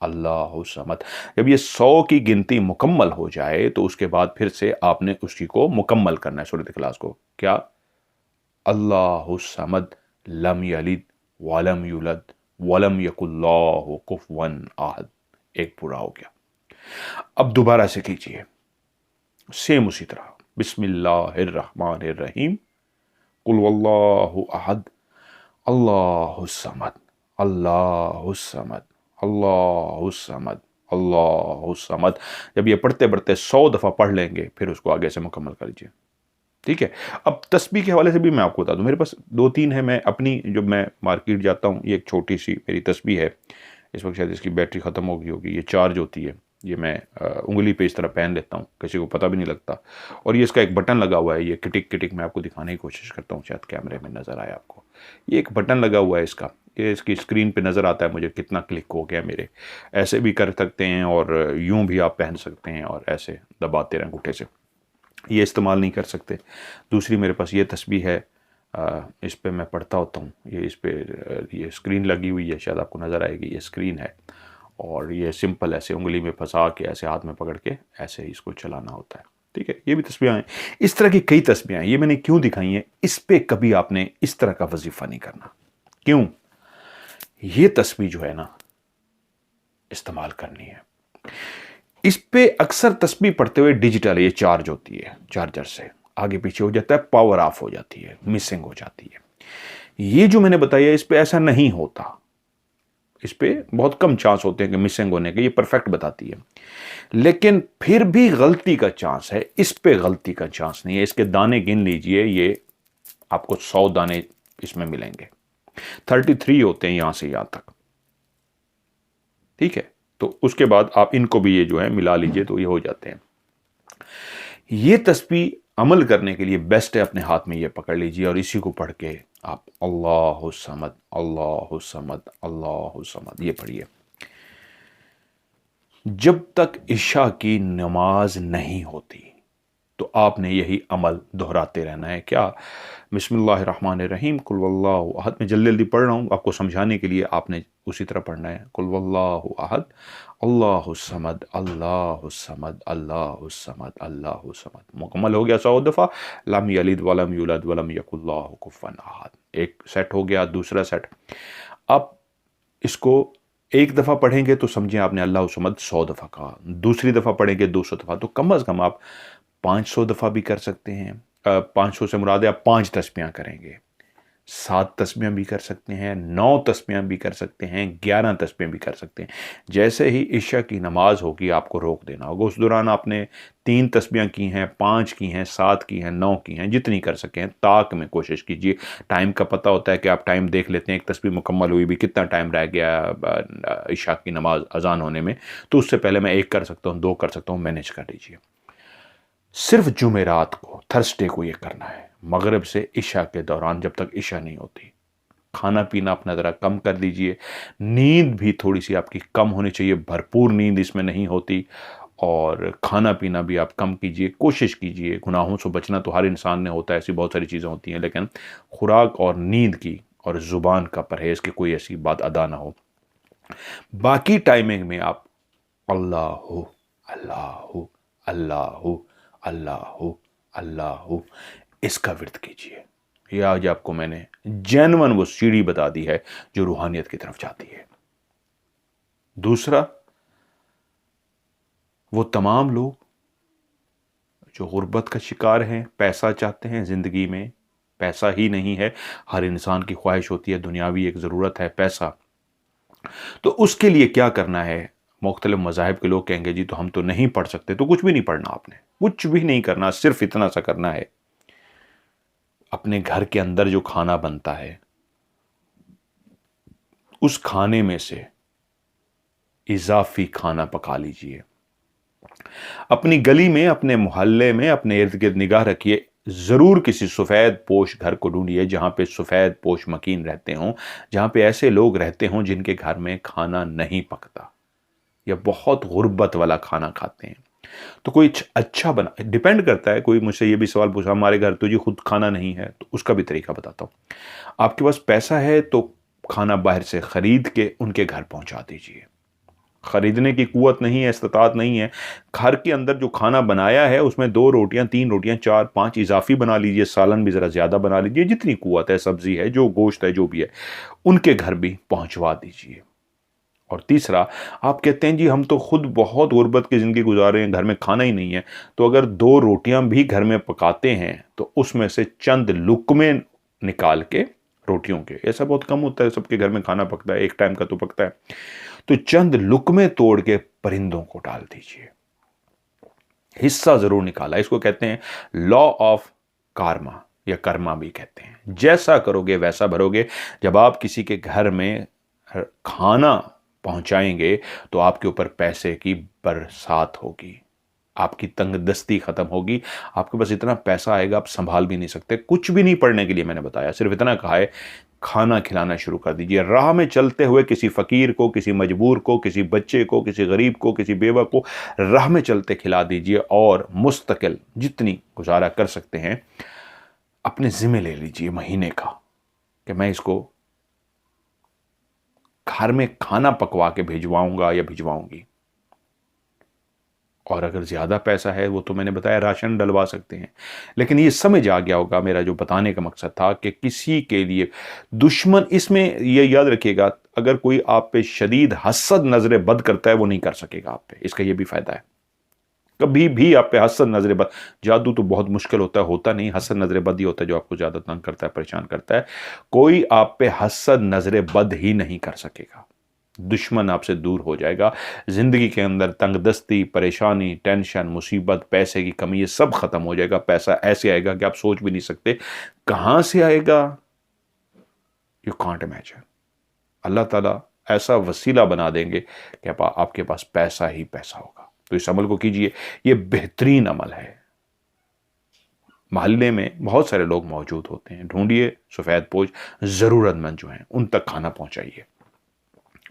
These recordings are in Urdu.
اللہ الصمد۔ جب یہ 100 کی گنتی مکمل ہو جائے تو اس کے بعد پھر سے آپ نے اسی کو مکمل کرنا ہے سورۃ اخلاص کو۔ کیا؟ اللہ الصمد لم یلد ولم یولد ولم یکن اللہ کفوا احد۔ ایک پورا ہو گیا۔ اب دوبارہ سے کیجئے سیم اسی طرح، بسم اللہ الرحمن الرحیم، قل واللہ احد اللہ الصمد اللہ الصمد اللہ الصمد اللہ الصمد۔ جب یہ پڑھتے پڑھتے 100 دفعہ پڑھ لیں گے پھر اس کو آگے سے مکمل کر لیجیے، ٹھیک ہے؟ اب تسبیح کے حوالے سے بھی میں آپ کو بتا دوں، میرے پاس 2-3 ہیں۔ میں اپنی جب میں مارکیٹ جاتا ہوں، یہ ایک چھوٹی سی میری تسبیح ہے، اس وقت شاید اس کی بیٹری ختم ہو گئی ہوگی، یہ چارج ہوتی ہے، یہ میں انگلی پہ اس طرح پہن لیتا ہوں، کسی کو پتہ بھی نہیں لگتا، اور یہ اس کا ایک بٹن لگا ہوا ہے، یہ کٹک کٹک میں آپ کو دکھانے کی کوشش کرتا ہوں، شاید کیمرے میں نظر آیا آپ کو، یہ ایک بٹن لگا ہوا ہے اس کا، یہ اس کی اسکرین پہ نظر آتا ہے مجھے کتنا کلک ہو گیا میرے۔ ایسے بھی کر سکتے ہیں اور یوں بھی آپ پہن سکتے ہیں اور ایسے دباتے رہیں انگوٹھے سے، یہ استعمال نہیں کر سکتے۔ دوسری میرے پاس یہ تسبیح ہے، اس پہ میں پڑھتا ہوتا ہوں، یہ اس پہ یہ اسکرین لگی ہوئی ہے، شاید آپ کو نظر آئے گی، یہ اسکرین ہے، اور یہ سمپل ایسے انگلی میں پھنسا کے ایسے ہاتھ میں پکڑ کے ایسے ہی اس کو چلانا ہوتا ہے، ٹھیک ہے؟ یہ بھی تسبیحیں ہیں، اس طرح کی کئی تسبیحیں ہیں۔ یہ میں نے کیوں دکھائی ہیں؟ اس پہ کبھی آپ نے اس طرح کا وظیفہ نہیں کرنا۔ کیوں؟ یہ تسبیح جو ہے نا استعمال کرنی ہے، اس پہ اکثر تسبیح پڑھتے ہوئے ڈیجیٹل یہ چارج ہوتی ہے، چارجر سے آگے پیچھے ہو جاتا ہے، پاور آف ہو جاتی ہے، مسنگ ہو جاتی ہے۔ یہ جو میں نے بتایا اس پہ ایسا نہیں ہوتا، اس پہ بہت کم چانس ہوتے ہیں کہ مسنگ ہونے کے، یہ پرفیکٹ بتاتی ہے، لیکن پھر بھی غلطی کا چانس ہے، اس پہ غلطی کا چانس نہیں ہے۔ اس کے دانے گن لیجئے، یہ آپ کو 100 دانے اس میں ملیں گے، 33 ہوتے ہیں یہاں سے یہاں تک، ٹھیک ہے؟ تو اس کے بعد آپ ان کو بھی یہ جو ہے ملا لیجئے تو یہ ہو جاتے ہیں۔ یہ تسبیح عمل کرنے کے لیے بیسٹ ہے، اپنے ہاتھ میں یہ پکڑ لیجئے اور اسی کو پڑھ کے آپ اللہ الصمد اللہ الصمد اللہ الصمد یہ پڑھیے جب تک عشاء کی نماز نہیں ہوتی، تو آپ نے یہی عمل دہراتے رہنا ہے۔ کیا؟ بسم اللہ الرحمن الرحیم، قل واللہ احد، میں جلدی جلدی پڑھ رہا ہوں آپ کو سمجھانے کے لیے، آپ نے اسی طرح پڑھنا ہے، قل واللہ احد اللہ الصمد اللہ الصمد اللہ الصمد اللہ الصمد۔ مکمل ہو گیا 100 دفعہ، لم یلد ولم یولد ولم یکن اللہ کفوا احد، ایک سیٹ ہو گیا۔ دوسرا سیٹ، آپ اس کو ایک دفعہ پڑھیں گے تو سمجھیں آپ نے اللہ الصمد 100 دفعہ کہا، دوسری دفعہ پڑھیں گے 200 دفعہ، تو کم از کم آپ 500 دفعہ بھی کر سکتے ہیں۔ 500 سے مراد ہے آپ 5 تسبیحاں کریں گے، 7 تسبیحاں بھی کر سکتے ہیں، 9 تسبیحاں بھی کر سکتے ہیں، 11 تسبیحاں بھی کر سکتے ہیں۔ جیسے ہی عشاء کی نماز ہوگی آپ کو روک دینا ہوگا، اس دوران آپ نے 3 تسبیحاں کی ہیں، 5 کی ہیں، 7 کی ہیں، 9 کی ہیں، جتنی کر سکیں طاق میں کوشش کیجیے۔ ٹائم کا پتہ ہوتا ہے کہ آپ ٹائم دیکھ لیتے ہیں، ایک تسبیح مکمل ہوئی بھی کتنا ٹائم رہ گیا عشاء کی نماز اذان ہونے میں، تو اس سے پہلے میں 1 کر سکتا ہوں، 2 کر سکتا ہوں، مینیج کر لیجیے۔ صرف جمعرات کو، تھرسڈے کو یہ کرنا ہے، مغرب سے عشاء کے دوران جب تک عشاء نہیں ہوتی۔ کھانا پینا اپنا ذرا کم کر دیجئے، نیند بھی تھوڑی سی آپ کی کم ہونی چاہیے، بھرپور نیند اس میں نہیں ہوتی، اور کھانا پینا بھی آپ کم کیجئے، کوشش کیجئے۔ گناہوں سے بچنا تو ہر انسان نے ہوتا ہے، ایسی بہت ساری چیزیں ہوتی ہیں، لیکن خوراک اور نیند کی اور زبان کا پرہیز کی کوئی ایسی بات ادا نہ ہو۔ باقی ٹائمنگ میں آپ اللہ اللہ اللہ اللہ اللہ اس کا ورد کیجئے۔ یہ آج آپ کو میں نے جینون وہ سیڑھی بتا دی ہے جو روحانیت کی طرف جاتی ہے۔ دوسرا، وہ تمام لوگ جو غربت کا شکار ہیں، پیسہ چاہتے ہیں زندگی میں، پیسہ ہی نہیں ہے، ہر انسان کی خواہش ہوتی ہے، دنیاوی ایک ضرورت ہے پیسہ، تو اس کے لیے کیا کرنا ہے؟ مختلف مذاہب کے لوگ کہیں گے جی تو ہم تو نہیں پڑھ سکتے، تو کچھ بھی نہیں پڑھنا، آپ نے کچھ بھی نہیں کرنا، صرف اتنا سا کرنا ہے، اپنے گھر کے اندر جو کھانا بنتا ہے اس کھانے میں سے اضافی کھانا پکا لیجئے۔ اپنی گلی میں، اپنے محلے میں، اپنے ارد گرد نگاہ رکھیے، ضرور کسی سفید پوش گھر کو ڈھونڈیے جہاں پہ سفید پوش مکین رہتے ہوں، جہاں پہ ایسے لوگ رہتے ہوں جن کے گھر میں کھانا نہیں پکتا یا بہت غربت والا کھانا کھاتے ہیں۔ تو کوئی اچھا بنا، ڈیپینڈ کرتا ہے، کوئی مجھ سے یہ بھی سوال پوچھا ہمارے گھر تو جی خود کھانا نہیں ہے، تو اس کا بھی طریقہ بتاتا ہوں۔ آپ کے پاس پیسہ ہے تو کھانا باہر سے خرید کے ان کے گھر پہنچا دیجئے، خریدنے کی قوت نہیں ہے، استطاعت نہیں ہے، گھر کے اندر جو کھانا بنایا ہے اس میں 2 روٹیاں 3 روٹیاں 4 5 اضافی بنا لیجئے، سالن بھی ذرا زیادہ بنا لیجئے، جتنی قوت ہے، سبزی ہے، جو گوشت ہے، جو بھی ہے، ان کے گھر بھی پہنچوا دیجئے۔ اور تیسرا، آپ کہتے ہیں جی ہم تو خود بہت غربت کی زندگی گزار رہے ہیں، گھر میں کھانا ہی نہیں ہے، تو اگر 2 روٹیاں بھی گھر میں پکاتے ہیں تو اس میں سے چند لقمے نکال کے روٹیوں کے، ایسا بہت کم ہوتا ہے، سب کے گھر میں کھانا پکتا ہے، ایک ٹائم کا تو پکتا ہے، تو چند لقمے توڑ کے پرندوں کو ڈال دیجئے۔ حصہ ضرور نکالا، اس کو کہتے ہیں لا آف کارما یا کرما بھی کہتے ہیں، جیسا کرو گے ویسا بھرو گے۔ جب آپ کسی کے گھر میں کھانا پہنچائیں گے تو آپ کے اوپر پیسے کی برسات ہوگی، آپ کی تنگ دستی ختم ہوگی، آپ کے پاس اتنا پیسہ آئے گا آپ سنبھال بھی نہیں سکتے۔ کچھ بھی نہیں پڑھنے کے لیے میں نے بتایا، صرف اتنا کہا ہے کھانا کھلانا شروع کر دیجئے۔ راہ میں چلتے ہوئے کسی فقیر کو، کسی مجبور کو، کسی بچے کو، کسی غریب کو، کسی بیوہ کو راہ میں چلتے کھلا دیجئے، اور مستقل جتنی گزارا کر سکتے ہیں اپنے ذمہ لے لیجئے مہینے کا، کہ میں اس کو گھر میں کھانا پکوا کے بھیجواؤں گا یا بھیجواؤں گی۔ اور اگر زیادہ پیسہ ہے وہ تو میں نے بتایا راشن ڈلوا سکتے ہیں، لیکن یہ سمجھ آ گیا ہوگا میرا جو بتانے کا مقصد تھا کہ کسی کے لیے دشمن، اس میں یہ یاد رکھیے گا اگر کوئی آپ پہ شدید حسد نظر بد کرتا ہے وہ نہیں کر سکے گا آپ پہ، اس کا یہ بھی فائدہ ہے۔ کبھی بھی آپ پہ حسد نظر بد، جادو تو بہت مشکل ہوتا نہیں، حسد نظر بد ہی ہوتا ہے جو آپ کو زیادہ تنگ کرتا ہے، پریشان کرتا ہے۔ کوئی آپ پہ حسد نظر بد ہی نہیں کر سکے گا، دشمن آپ سے دور ہو جائے گا۔ زندگی کے اندر تنگ دستی، پریشانی، ٹینشن، مصیبت، پیسے کی کمی، یہ سب ختم ہو جائے گا۔ پیسہ ایسے آئے گا کہ آپ سوچ بھی نہیں سکتے کہاں سے آئے گا، یو کانٹ امیجن۔ اللہ تعالیٰ ایسا وسیلہ بنا دیں گے کہ آپ کے پاس پیسہ ہی پیسہ ہوگا۔ تو اس عمل کو کیجئے، یہ بہترین عمل ہے۔ محلے میں بہت سارے لوگ موجود ہوتے ہیں، ڈھونڈیے سفید پوش ضرورت مند جو ہیں ان تک کھانا پہنچائیے۔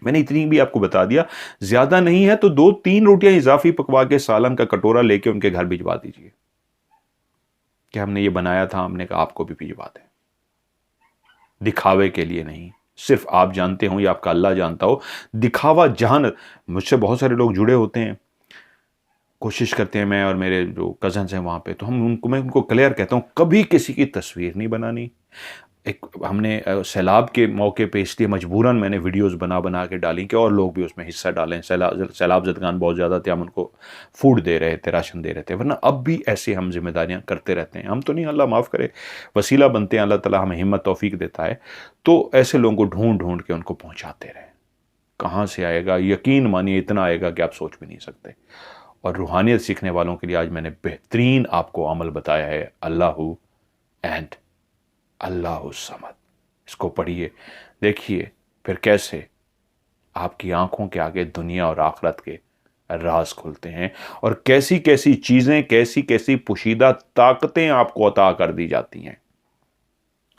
میں نے اتنی بھی آپ کو بتا دیا، زیادہ نہیں ہے تو 2-3 روٹیاں اضافی پکوا کے سالن کا کٹورا لے کے ان کے گھر بھجوا دیجئے کہ ہم نے یہ بنایا تھا، ہم نے کہا آپ کو بھی بھجوا دیں۔ دکھاوے کے لیے نہیں، صرف آپ جانتے ہوں یا آپ کا اللہ جانتا ہو، دکھاوا جہان۔ مجھ سے بہت سارے لوگ جڑے ہوتے ہیں، کوشش کرتے ہیں، میں اور میرے جو کزنز ہیں وہاں پہ، تو میں ان کو کلیئر کہتا ہوں کبھی کسی کی تصویر نہیں بنانی۔ ہم نے سیلاب کے موقع پہ اس لیے مجبوراً میں نے ویڈیوز بنا کے ڈالی کہ اور لوگ بھی اس میں حصہ ڈالیں۔ سیلاب زدگان بہت زیادہ تھے، ہم ان کو فوڈ دے رہے تھے، راشن دے رہے تھے، ورنہ اب بھی ایسے ہم ذمہ داریاں کرتے رہتے ہیں۔ ہم تو نہیں، اللہ معاف کرے، وسیلہ بنتے ہیں، اللہ تعالیٰ ہمیں ہمت توفیق دیتا ہے، تو ایسے لوگوں کو ڈھونڈ کے ان کو پہنچاتے رہیں۔ کہاں سے آئے گا؟ یقین مانیے اتنا آئے گا کہ آپ سوچ بھی نہیں سکتے۔ اور روحانیت سیکھنے والوں کے لیے آج میں نے بہترین آپ کو عمل بتایا ہے، اللہ اینڈ اللہ الصمد۔ اس کو پڑھیے، دیکھیے پھر کیسے آپ کی آنکھوں کے آگے دنیا اور آخرت کے راز کھلتے ہیں، اور کیسی کیسی چیزیں، کیسی کیسی پوشیدہ طاقتیں آپ کو عطا کر دی جاتی ہیں۔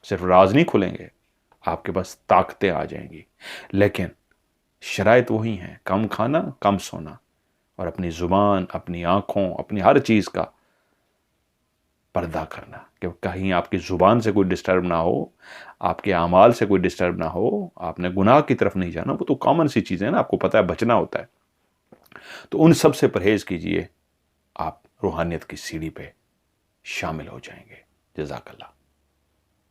صرف راز نہیں کھلیں گے، آپ کے پاس طاقتیں آ جائیں گی، لیکن شرائط وہی ہیں، کم کھانا، کم سونا، اور اپنی زبان، اپنی آنکھوں، اپنی ہر چیز کا پردہ کرنا، کہ کہیں آپ کی زبان سے کوئی ڈسٹرب نہ ہو، آپ کے اعمال سے کوئی ڈسٹرب نہ ہو، آپ نے گناہ کی طرف نہیں جانا۔ وہ تو کامن سی چیزیں ہیں نا، آپ کو پتہ ہے بچنا ہوتا ہے، تو ان سب سے پرہیز کیجئے، آپ روحانیت کی سیڑھی پہ شامل ہو جائیں گے۔ جزاک اللہ۔